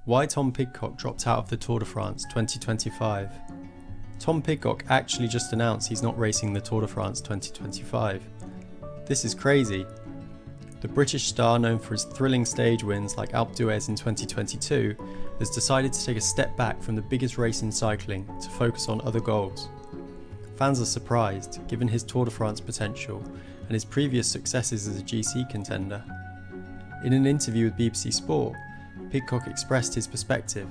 Why Tom Pidcock dropped out of the Tour de France 2025. Tom Pidcock actually just announced he's not racing the Tour de France 2025. This is crazy. The British star, known for his thrilling stage wins like Alpe d'Huez in 2022, has decided to take a step back from the biggest race in cycling to focus on other goals. Fans are surprised, given his Tour de France potential and his previous successes as a GC contender. In an interview with BBC Sport, Pidcock expressed his perspective.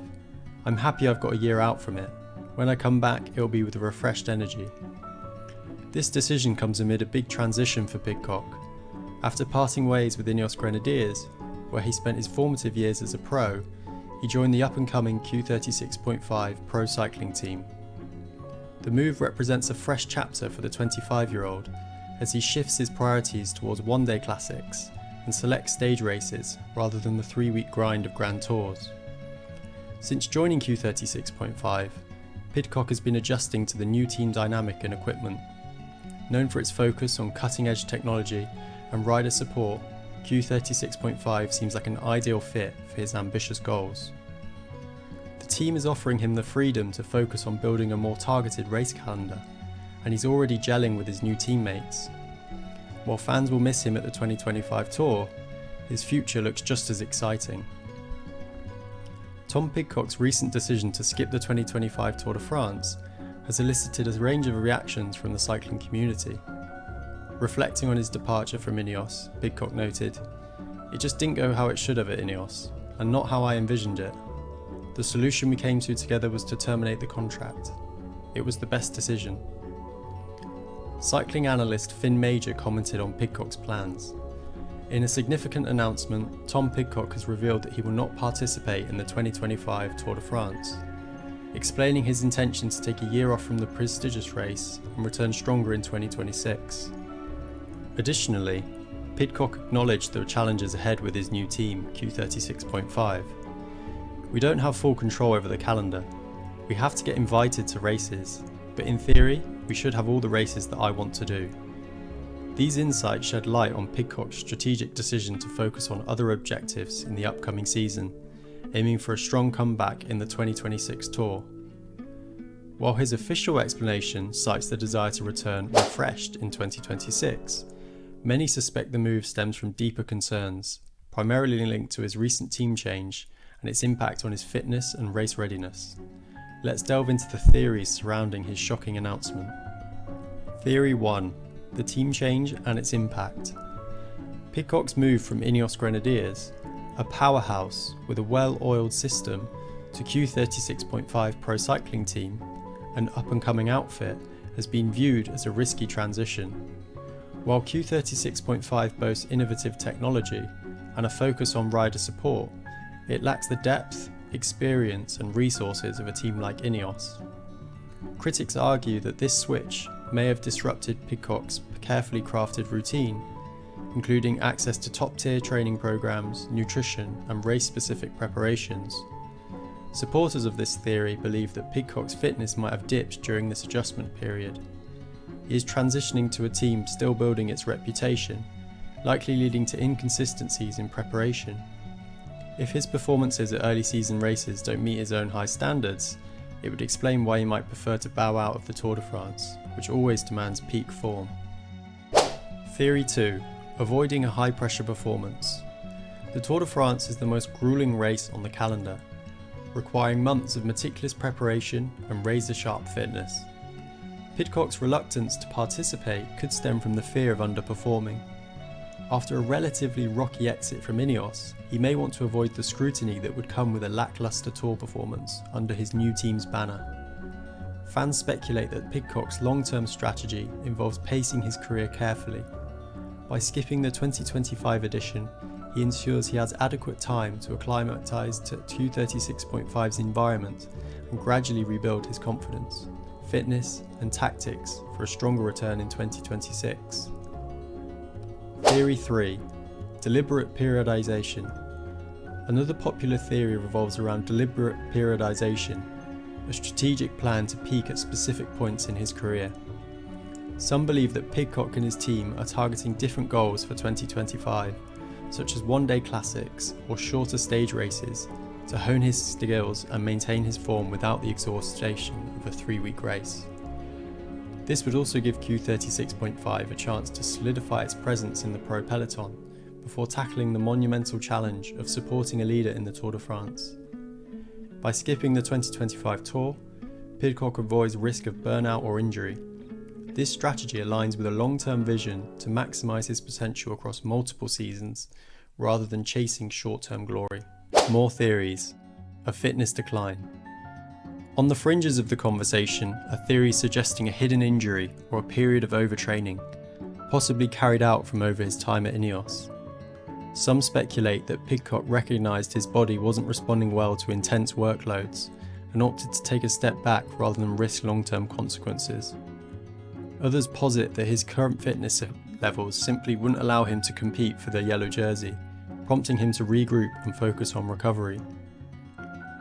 "I'm happy I've got a year out from it. When I come back, it'll be with a refreshed energy." This decision comes amid a big transition for Pidcock. After parting ways with Ineos Grenadiers, where he spent his formative years as a pro, he joined the up-and-coming Q36.5 pro cycling team. The move represents a fresh chapter for the 25-year-old as he shifts his priorities towards one-day classics and select stage races rather than the 3-week grind of Grand Tours. Since joining Q36.5, Pidcock has been adjusting to the new team dynamic and equipment. Known for its focus on cutting-edge technology and rider support, Q36.5 seems like an ideal fit for his ambitious goals. The team is offering him the freedom to focus on building a more targeted race calendar, and he's already gelling with his new teammates. While fans will miss him at the 2025 Tour, his future looks just as exciting. Tom Pidcock's recent decision to skip the 2025 Tour de France has elicited a range of reactions from the cycling community. Reflecting on his departure from Ineos, Pidcock noted, "It just didn't go how it should have at Ineos, and not how I envisioned it. The solution we came to together was to terminate the contract. It was the best decision." Cycling analyst Finn Major commented on Pidcock's plans. In a significant announcement, Tom Pidcock has revealed that he will not participate in the 2025 Tour de France, explaining his intention to take a year off from the prestigious race and return stronger in 2026. Additionally, Pidcock acknowledged the challenges ahead with his new team, Q36.5. "We don't have full control over the calendar. We have to get invited to races, but in theory, we should have all the races that I want to do." These insights shed light on Pidcock's strategic decision to focus on other objectives in the upcoming season, aiming for a strong comeback in the 2026 Tour. While his official explanation cites the desire to return refreshed in 2026, many suspect the move stems from deeper concerns, primarily linked to his recent team change and its impact on his fitness and race readiness. Let's delve into the theories surrounding his shocking announcement. Theory 1. The team change and its impact. Pidcock's move from Ineos Grenadiers, a powerhouse with a well-oiled system, to Q36.5 pro cycling team, an up-and-coming outfit, has been viewed as a risky transition. While Q36.5 boasts innovative technology and a focus on rider support, it lacks the depth, experience and resources of a team like Ineos. Critics argue that this switch may have disrupted Pidcock's carefully crafted routine, including access to top-tier training programs, nutrition and race-specific preparations. Supporters of this theory believe that Pidcock's fitness might have dipped during this adjustment period. He is transitioning to a team still building its reputation, likely leading to inconsistencies in preparation. If his performances at early season races don't meet his own high standards, it would explain why he might prefer to bow out of the Tour de France, which always demands peak form. Theory 2. Avoiding a high-pressure performance. The Tour de France is the most grueling race on the calendar, requiring months of meticulous preparation and razor-sharp fitness. Pidcock's reluctance to participate could stem from the fear of underperforming. After a relatively rocky exit from Ineos, he may want to avoid the scrutiny that would come with a lackluster Tour performance under his new team's banner. Fans speculate that Pidcock's long-term strategy involves pacing his career carefully. By skipping the 2025 edition, he ensures he has adequate time to acclimatise to Q36.5's environment and gradually rebuild his confidence, fitness and tactics for a stronger return in 2026. Theory 3. Deliberate periodisation. Another popular theory revolves around deliberate periodisation, a strategic plan to peak at specific points in his career. Some believe that Pidcock and his team are targeting different goals for 2025, such as one-day classics or shorter stage races, to hone his skills and maintain his form without the exhaustion of a 3-week race. This would also give Q36.5 a chance to solidify its presence in the pro peloton before tackling the monumental challenge of supporting a leader in the Tour de France. By skipping the 2025 Tour, Pidcock avoids risk of burnout or injury. This strategy aligns with a long-term vision to maximise his potential across multiple seasons rather than chasing short-term glory. More theories. A fitness decline. On the fringes of the conversation, a theory suggesting a hidden injury or a period of overtraining, possibly carried out from over his time at Ineos. Some speculate that Pidcock recognised his body wasn't responding well to intense workloads and opted to take a step back rather than risk long-term consequences. Others posit that his current fitness levels simply wouldn't allow him to compete for the yellow jersey, prompting him to regroup and focus on recovery.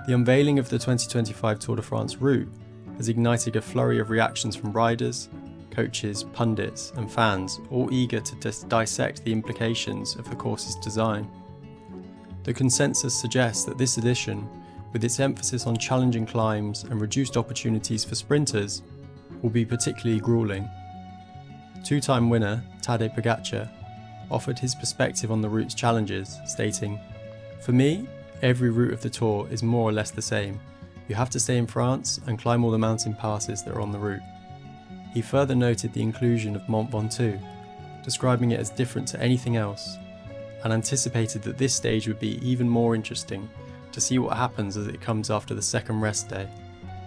The unveiling of the 2025 Tour de France route has ignited a flurry of reactions from riders, coaches, pundits and fans, all eager to dissect the implications of the course's design. The consensus suggests that this edition, with its emphasis on challenging climbs and reduced opportunities for sprinters, will be particularly grueling. Two-time winner Tadej Pogačar offered his perspective on the route's challenges, stating, "For me, every route of the Tour is more or less the same. You have to stay in France and climb all the mountain passes that are on the route." He further noted the inclusion of Mont Ventoux, describing it as different to anything else, and anticipated that this stage would be even more interesting to see what happens as it comes after the second rest day.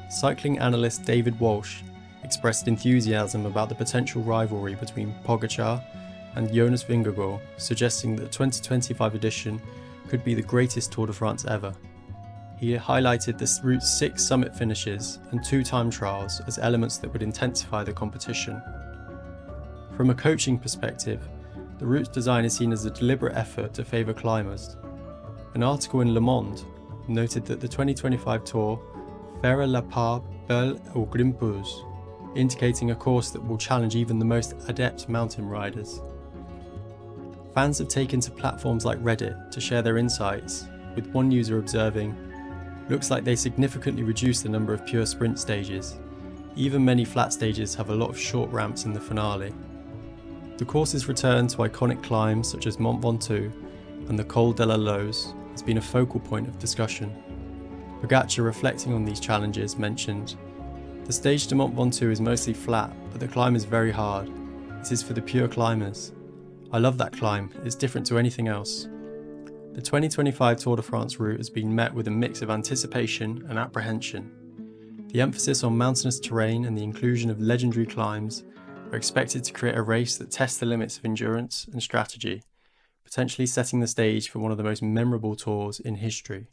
Cycling analyst David Walsh expressed enthusiasm about the potential rivalry between Pogačar and Jonas Vingegaard, suggesting that the 2025 edition could be the greatest Tour de France ever. He highlighted this route's 6 summit finishes and 2 time trials as elements that would intensify the competition. From a coaching perspective, the route's design is seen as a deliberate effort to favour climbers. An article in Le Monde noted that the 2025 Tour fera la part belle aux grimpeurs, indicating a course that will challenge even the most adept mountain riders. Fans have taken to platforms like Reddit to share their insights, with one user observing, "Looks like they significantly reduced the number of pure sprint stages. Even many flat stages have a lot of short ramps in the finale." The course's return to iconic climbs such as Mont Ventoux and the Col de la Loze has been a focal point of discussion. Pogačar, reflecting on these challenges, mentioned, "The stage to Mont Ventoux is mostly flat, but the climb is very hard. It is for the pure climbers. I love that climb, it's different to anything else." The 2025 Tour de France route has been met with a mix of anticipation and apprehension. The emphasis on mountainous terrain and the inclusion of legendary climbs are expected to create a race that tests the limits of endurance and strategy, potentially setting the stage for one of the most memorable tours in history.